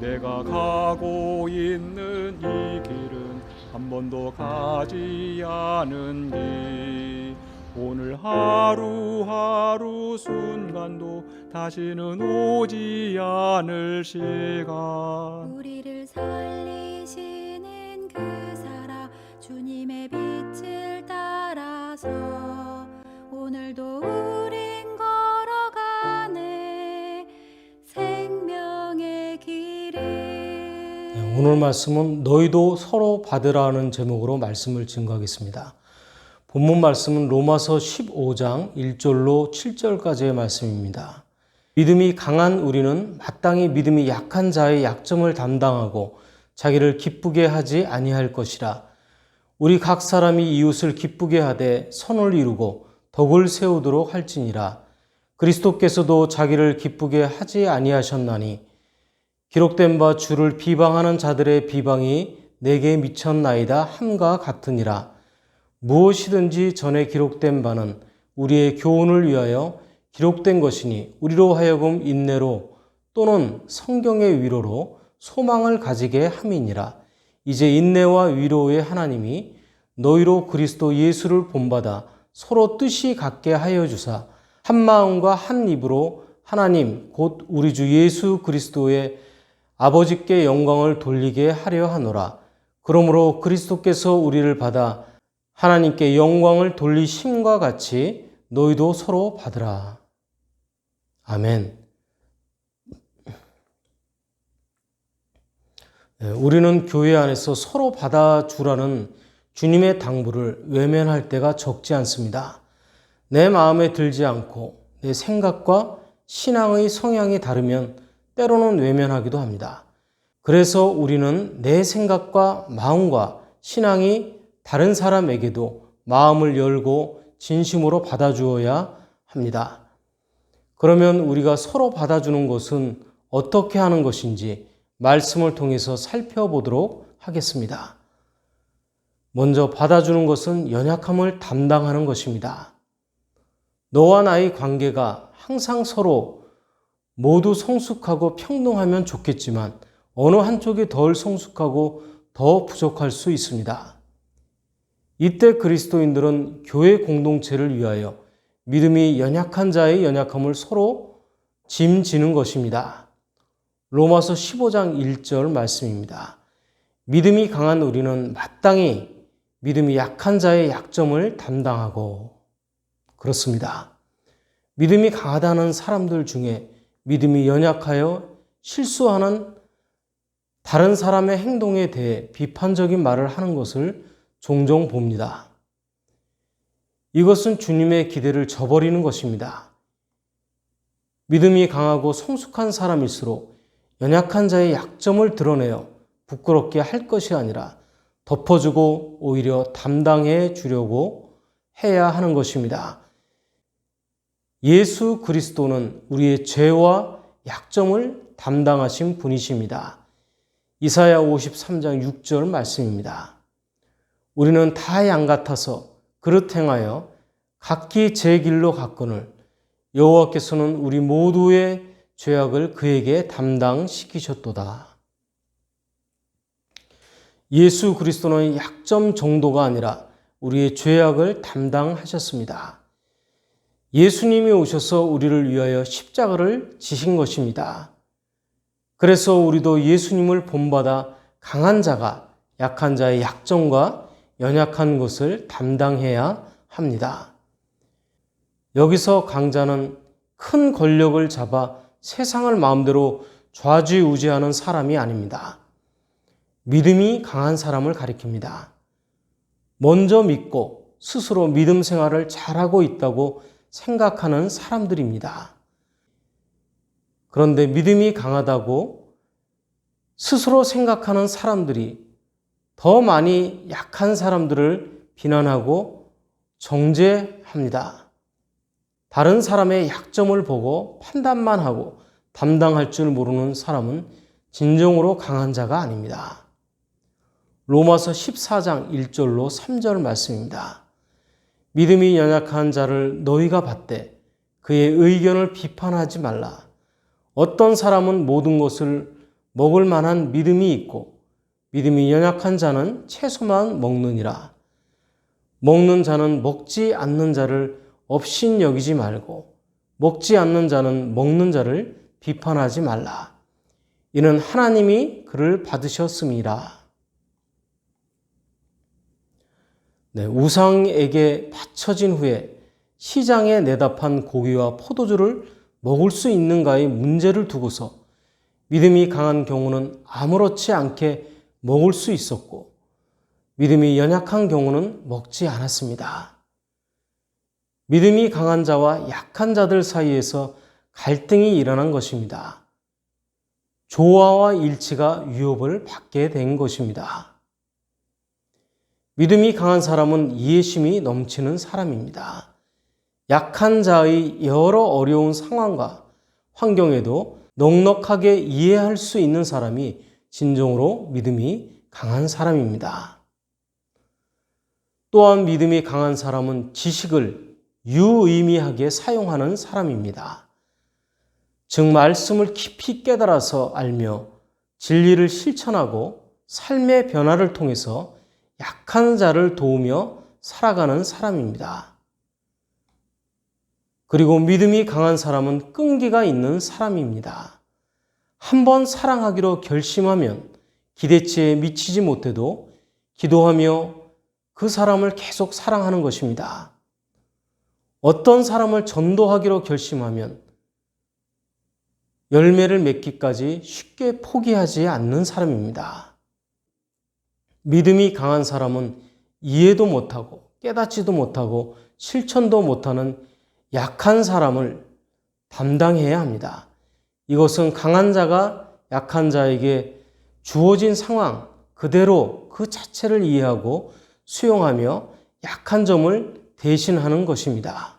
내가 가고 있는 이 길은 한 번도 가지 않은 길. 오늘 하루하루 순간도 다시는 오지 않을 시간. 우리를 살리시는 그 사랑, 주님의 빛을 따라서 오늘도 우린 걸어가네 생명의 길을. 오늘 말씀은 너희도 서로 받으라는 제목으로 말씀을 증거하겠습니다. 본문 말씀은 로마서 15장 1절로 7절까지의 말씀입니다. 믿음이 강한 우리는 마땅히 믿음이 약한 자의 약점을 담당하고 자기를 기쁘게 하지 아니할 것이라. 우리 각 사람이 이웃을 기쁘게 하되 선을 이루고 덕을 세우도록 할지니라. 그리스도께서도 자기를 기쁘게 하지 아니하셨나니 기록된 바 주를 비방하는 자들의 비방이 내게 미쳤나이다 함과 같으니라. 무엇이든지 전에 기록된 바는 우리의 교훈을 위하여 기록된 것이니 우리로 하여금 인내로 또는 성경의 위로로 소망을 가지게 함이니라. 이제 인내와 위로의 하나님이 너희로 그리스도 예수를 본받아 서로 뜻이 같게 하여 주사 한 마음과 한 입으로 하나님 곧 우리 주 예수 그리스도의 아버지께 영광을 돌리게 하려 하노라. 그러므로 그리스도께서 우리를 받아 하나님께 영광을 돌리심과 같이 너희도 서로 받으라. 아멘. 우리는 교회 안에서 서로 받아주라는 주님의 당부를 외면할 때가 적지 않습니다. 내 마음에 들지 않고 내 생각과 신앙의 성향이 다르면 때로는 외면하기도 합니다. 그래서 우리는 내 생각과 마음과 신앙이 다른 사람에게도 마음을 열고 진심으로 받아주어야 합니다. 그러면 우리가 서로 받아주는 것은 어떻게 하는 것인지 말씀을 통해서 살펴보도록 하겠습니다. 먼저 받아주는 것은 연약함을 담당하는 것입니다. 너와 나의 관계가 항상 서로 모두 성숙하고 평등하면 좋겠지만 어느 한쪽이 덜 성숙하고 더 부족할 수 있습니다. 이때 그리스도인들은 교회 공동체를 위하여 믿음이 연약한 자의 연약함을 서로 짐지는 것입니다. 로마서 15장 1절 말씀입니다. 믿음이 강한 우리는 마땅히 믿음이 약한 자의 약점을 담당하고. 그렇습니다. 믿음이 강하다는 사람들 중에 믿음이 연약하여 실수하는 다른 사람의 행동에 대해 비판적인 말을 하는 것을 종종 봅니다. 이것은 주님의 기대를 저버리는 것입니다. 믿음이 강하고 성숙한 사람일수록 연약한 자의 약점을 드러내어 부끄럽게 할 것이 아니라 덮어주고 오히려 담당해 주려고 해야 하는 것입니다. 예수 그리스도는 우리의 죄와 약점을 담당하신 분이십니다. 이사야 53장 6절 말씀입니다. 우리는 다 양 같아서 그릇 행하여 각기 제 길로 갔거늘 여호와께서는 우리 모두의 죄악을 그에게 담당시키셨도다. 예수 그리스도는 약점 정도가 아니라 우리의 죄악을 담당하셨습니다. 예수님이 오셔서 우리를 위하여 십자가를 지신 것입니다. 그래서 우리도 예수님을 본받아 강한 자가 약한 자의 약점과 연약한 것을 담당해야 합니다. 여기서 강자는 큰 권력을 잡아 세상을 마음대로 좌지우지하는 사람이 아닙니다. 믿음이 강한 사람을 가리킵니다. 먼저 믿고 스스로 믿음 생활을 잘하고 있다고 생각하는 사람들입니다. 그런데 믿음이 강하다고 스스로 생각하는 사람들이 더 많이 약한 사람들을 비난하고 정죄합니다. 다른 사람의 약점을 보고 판단만 하고 담당할 줄 모르는 사람은 진정으로 강한 자가 아닙니다. 로마서 14장 1절로 3절 말씀입니다. 믿음이 연약한 자를 너희가 받되 그의 의견을 비판하지 말라. 어떤 사람은 모든 것을 먹을 만한 믿음이 있고 믿음이 연약한 자는 채소만 먹느니라. 먹는 자는 먹지 않는 자를 업신여기지 말고 먹지 않는 자는 먹는 자를 비판하지 말라. 이는 하나님이 그를 받으셨음이라. 우상에게 바쳐진 후에 시장에 내다판 고기와 포도주를 먹을 수 있는가의 문제를 두고서 믿음이 강한 경우는 아무렇지 않게 먹을 수 있었고 믿음이 연약한 경우는 먹지 않았습니다. 믿음이 강한 자와 약한 자들 사이에서 갈등이 일어난 것입니다. 조화와 일치가 위협을 받게 된 것입니다. 믿음이 강한 사람은 이해심이 넘치는 사람입니다. 약한 자의 여러 어려운 상황과 환경에도 넉넉하게 이해할 수 있는 사람이 진정으로 믿음이 강한 사람입니다. 또한 믿음이 강한 사람은 지식을 유의미하게 사용하는 사람입니다. 즉 말씀을 깊이 깨달아서 알며 진리를 실천하고 삶의 변화를 통해서 약한 자를 도우며 살아가는 사람입니다. 그리고 믿음이 강한 사람은 끈기가 있는 사람입니다. 한번 사랑하기로 결심하면 기대치에 미치지 못해도 기도하며 그 사람을 계속 사랑하는 것입니다. 어떤 사람을 전도하기로 결심하면 열매를 맺기까지 쉽게 포기하지 않는 사람입니다. 믿음이 강한 사람은 이해도 못하고 깨닫지도 못하고 실천도 못하는 약한 사람을 담당해야 합니다. 이것은 강한 자가 약한 자에게 주어진 상황 그대로 그 자체를 이해하고 수용하며 약한 점을 대신하는 것입니다.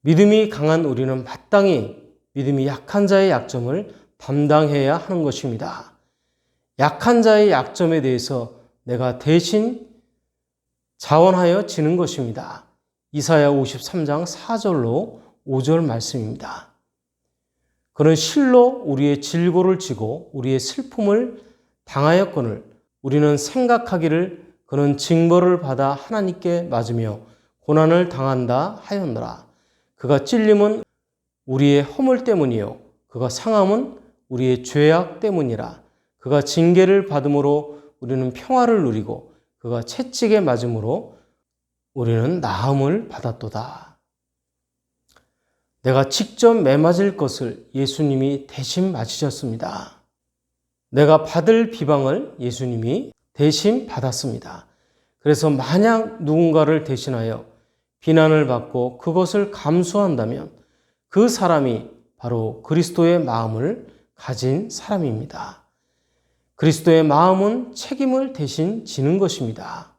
믿음이 강한 우리는 마땅히 믿음이 약한 자의 약점을 담당해야 하는 것입니다. 약한 자의 약점에 대해서 내가 대신 자원하여 지는 것입니다. 이사야 53장 4절로 5절 말씀입니다. 그는 실로 우리의 질고를 지고 우리의 슬픔을 당하였거늘 우리는 생각하기를 그는 징벌을 받아 하나님께 맞으며 고난을 당한다 하였노라. 그가 찔림은 우리의 허물 때문이요 그가 상함은 우리의 죄악 때문이라. 그가 징계를 받음으로 우리는 평화를 누리고 그가 채찍에 맞음으로 우리는 나음을 받았도다. 내가 직접 매맞을 것을 예수님이 대신 맞으셨습니다. 내가 받을 비방을 예수님이 대신 받았습니다. 그래서 만약 누군가를 대신하여 비난을 받고 그것을 감수한다면 그 사람이 바로 그리스도의 마음을 가진 사람입니다. 그리스도의 마음은 책임을 대신 지는 것입니다.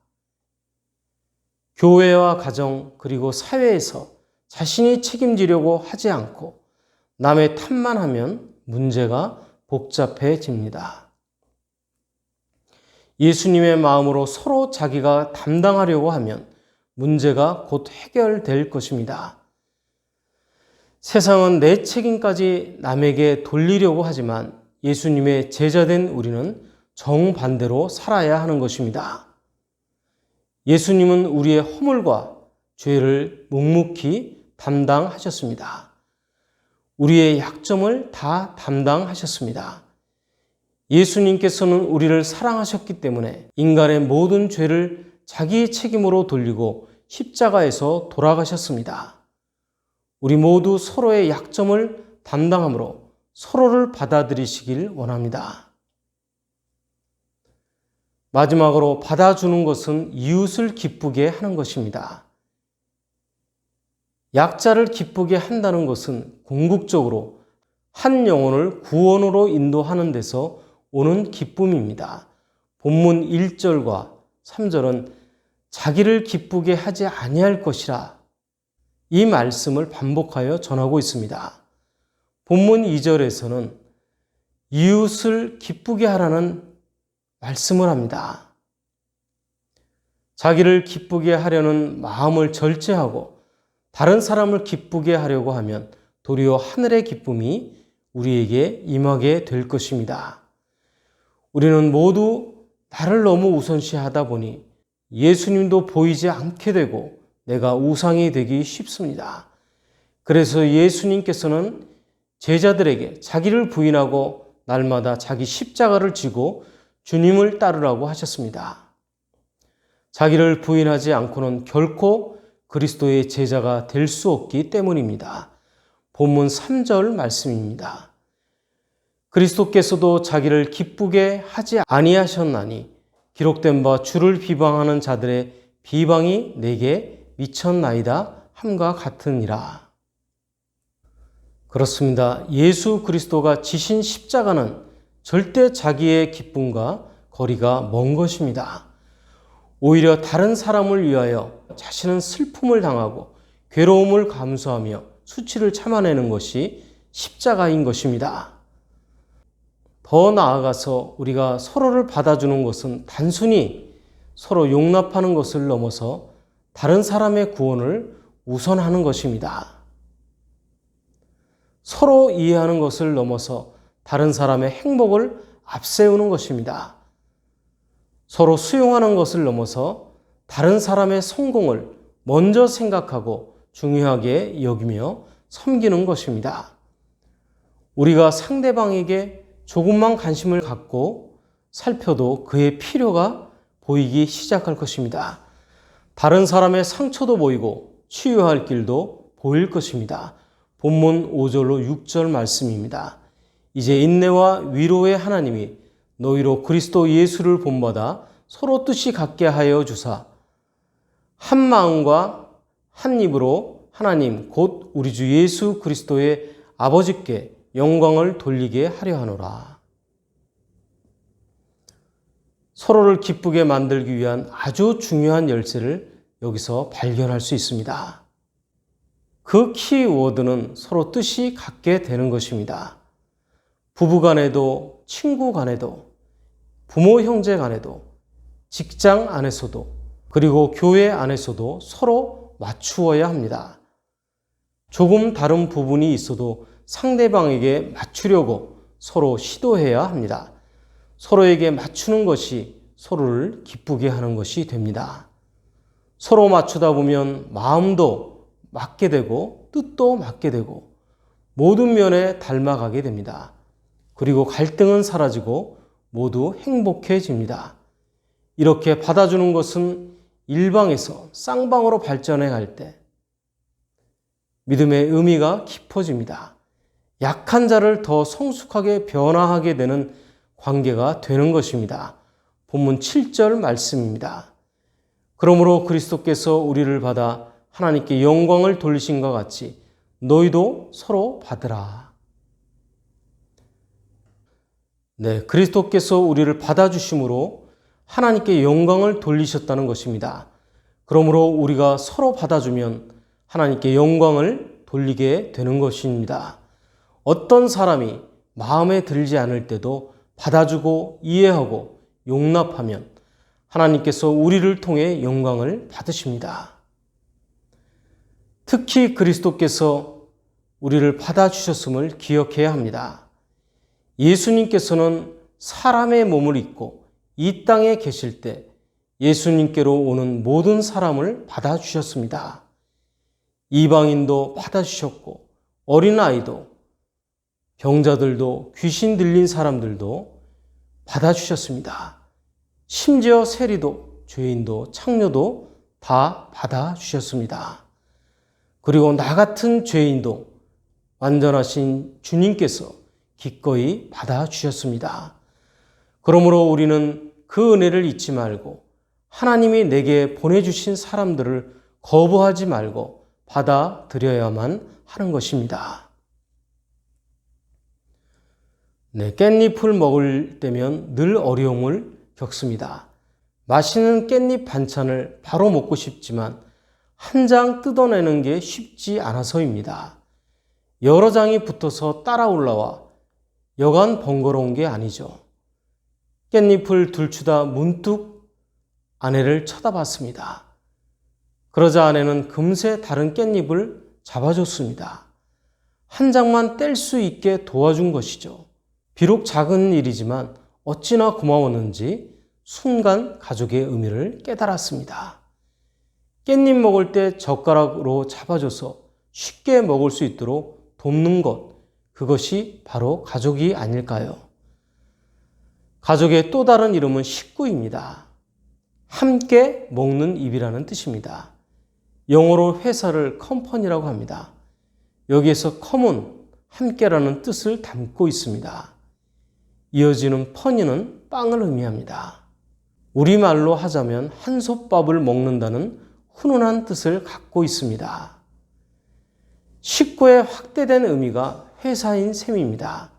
교회와 가정 그리고 사회에서 자신이 책임지려고 하지 않고 남의 탓만 하면 문제가 복잡해집니다. 예수님의 마음으로 서로 자기가 담당하려고 하면 문제가 곧 해결될 것입니다. 세상은 내 책임까지 남에게 돌리려고 하지만 예수님의 제자된 우리는 정반대로 살아야 하는 것입니다. 예수님은 우리의 허물과 죄를 묵묵히 담당하셨습니다. 우리의 약점을 다 담당하셨습니다. 예수님께서는 우리를 사랑하셨기 때문에 인간의 모든 죄를 자기 책임으로 돌리고 십자가에서 돌아가셨습니다. 우리 모두 서로의 약점을 담당함으로 서로를 받아들이시길 원합니다. 마지막으로 받아주는 것은 이웃을 기쁘게 하는 것입니다. 약자를 기쁘게 한다는 것은 궁극적으로 한 영혼을 구원으로 인도하는 데서 오는 기쁨입니다. 본문 1절과 3절은 자기를 기쁘게 하지 아니할 것이라 이 말씀을 반복하여 전하고 있습니다. 본문 2절에서는 이웃을 기쁘게 하라는 말씀을 합니다. 자기를 기쁘게 하려는 마음을 절제하고 다른 사람을 기쁘게 하려고 하면 도리어 하늘의 기쁨이 우리에게 임하게 될 것입니다. 우리는 모두 나를 너무 우선시하다 보니 예수님도 보이지 않게 되고 내가 우상이 되기 쉽습니다. 그래서 예수님께서는 제자들에게 자기를 부인하고 날마다 자기 십자가를 지고 주님을 따르라고 하셨습니다. 자기를 부인하지 않고는 결코 그리스도의 제자가 될 수 없기 때문입니다. 본문 3절 말씀입니다. 그리스도께서도 자기를 기쁘게 하지 아니하셨나니 기록된 바 주를 비방하는 자들의 비방이 내게 미쳤나이다 함과 같으니라. 그렇습니다. 예수 그리스도가 지신 십자가는 절대 자기의 기쁨과 거리가 먼 것입니다. 오히려 다른 사람을 위하여 자신은 슬픔을 당하고 괴로움을 감수하며 수치를 참아내는 것이 십자가인 것입니다. 더 나아가서 우리가 서로를 받아주는 것은 단순히 서로 용납하는 것을 넘어서 다른 사람의 구원을 우선하는 것입니다. 서로 이해하는 것을 넘어서 다른 사람의 행복을 앞세우는 것입니다. 서로 수용하는 것을 넘어서 다른 사람의 성공을 먼저 생각하고 중요하게 여기며 섬기는 것입니다. 우리가 상대방에게 조금만 관심을 갖고 살펴도 그의 필요가 보이기 시작할 것입니다. 다른 사람의 상처도 보이고 치유할 길도 보일 것입니다. 본문 5절로 6절 말씀입니다. 이제 인내와 위로의 하나님이 너희로 그리스도 예수를 본받아 서로 뜻이 같게 하여 주사 한 마음과 한 입으로 하나님 곧 우리 주 예수 그리스도의 아버지께 영광을 돌리게 하려 하노라. 서로를 기쁘게 만들기 위한 아주 중요한 열쇠를 여기서 발견할 수 있습니다. 그 키워드는 서로 뜻이 같게 되는 것입니다. 부부 간에도, 친구 간에도, 부모 형제 간에도, 직장 안에서도, 그리고 교회 안에서도 서로 맞추어야 합니다. 조금 다른 부분이 있어도 상대방에게 맞추려고 서로 시도해야 합니다. 서로에게 맞추는 것이 서로를 기쁘게 하는 것이 됩니다. 서로 맞추다 보면 마음도 맞게 되고 뜻도 맞게 되고 모든 면에 닮아가게 됩니다. 그리고 갈등은 사라지고 모두 행복해집니다. 이렇게 받아주는 것은 일방에서 쌍방으로 발전해 갈 때 믿음의 의미가 깊어집니다. 약한 자를 더 성숙하게 변화하게 되는 관계가 되는 것입니다. 본문 7절 말씀입니다. 그러므로 그리스도께서 우리를 받아 하나님께 영광을 돌리신과 같이 너희도 서로 받으라. 네, 그리스도께서 우리를 받아주심으로 하나님께 영광을 돌리셨다는 것입니다. 그러므로 우리가 서로 받아주면 하나님께 영광을 돌리게 되는 것입니다. 어떤 사람이 마음에 들지 않을 때도 받아주고 이해하고 용납하면 하나님께서 우리를 통해 영광을 받으십니다. 특히 그리스도께서 우리를 받아주셨음을 기억해야 합니다. 예수님께서는 사람의 몸을 입고 이 땅에 계실 때 예수님께로 오는 모든 사람을 받아주셨습니다. 이방인도 받아주셨고 어린아이도 병자들도 귀신 들린 사람들도 받아주셨습니다. 심지어 세리도 죄인도 창녀도 다 받아주셨습니다. 그리고 나 같은 죄인도 완전하신 주님께서 기꺼이 받아주셨습니다. 그러므로 우리는 그 은혜를 잊지 말고 하나님이 내게 보내주신 사람들을 거부하지 말고 받아들여야만 하는 것입니다. 네, 깻잎을 먹을 때면 늘 어려움을 겪습니다. 맛있는 깻잎 반찬을 바로 먹고 싶지만 한 장 뜯어내는 게 쉽지 않아서입니다. 여러 장이 붙어서 따라 올라와 여간 번거로운 게 아니죠. 깻잎을 들추다 문득 아내를 쳐다봤습니다. 그러자 아내는 금세 다른 깻잎을 잡아줬습니다. 한 장만 뗄 수 있게 도와준 것이죠. 비록 작은 일이지만 어찌나 고마웠는지 순간 가족의 의미를 깨달았습니다. 깻잎 먹을 때 젓가락으로 잡아줘서 쉽게 먹을 수 있도록 돕는 것, 그것이 바로 가족이 아닐까요? 가족의 또 다른 이름은 식구입니다. 함께 먹는 입이라는 뜻입니다. 영어로 회사를 컴퍼니라고 합니다. 여기에서 common, 함께라는 뜻을 담고 있습니다. 이어지는 퍼니는 빵을 의미합니다. 우리말로 하자면 한솥밥을 먹는다는 훈훈한 뜻을 갖고 있습니다. 식구의 확대된 의미가 회사인 셈입니다.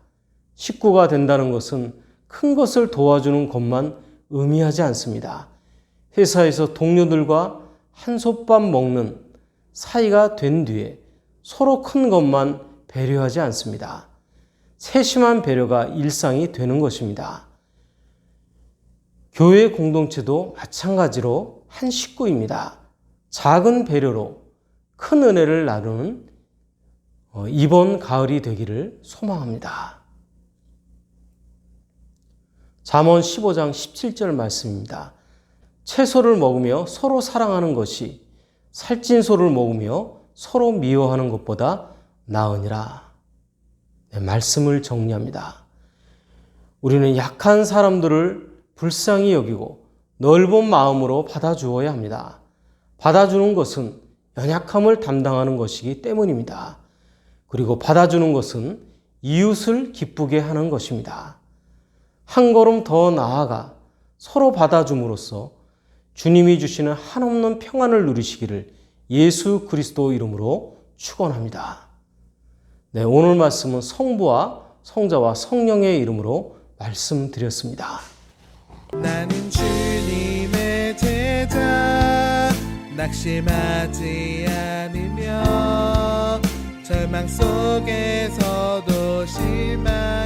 식구가 된다는 것은 큰 것을 도와주는 것만 의미하지 않습니다. 회사에서 동료들과 한솥밥 먹는 사이가 된 뒤에 서로 큰 것만 배려하지 않습니다. 세심한 배려가 일상이 되는 것입니다. 교회 공동체도 마찬가지로 한 식구입니다. 작은 배려로 큰 은혜를 나누는 이번 가을이 되기를 소망합니다. 잠언 15장 17절 말씀입니다. 채소를 먹으며 서로 사랑하는 것이 살찐 소를 먹으며 서로 미워하는 것보다 나으니라. 네, 말씀을 정리합니다. 우리는 약한 사람들을 불쌍히 여기고 넓은 마음으로 받아주어야 합니다. 받아주는 것은 연약함을 담당하는 것이기 때문입니다. 그리고 받아주는 것은 이웃을 기쁘게 하는 것입니다. 한 걸음 더 나아가 서로 받아줌으로써 주님이 주시는 한없는 평안을 누리시기를 예수 그리스도 이름으로 축원합니다. 네, 오늘 말씀은 성부와 성자와 성령의 이름으로 말씀드렸습니다. 나는 주님의 제자, 낙심하지 않으며 절망 속에서도 실망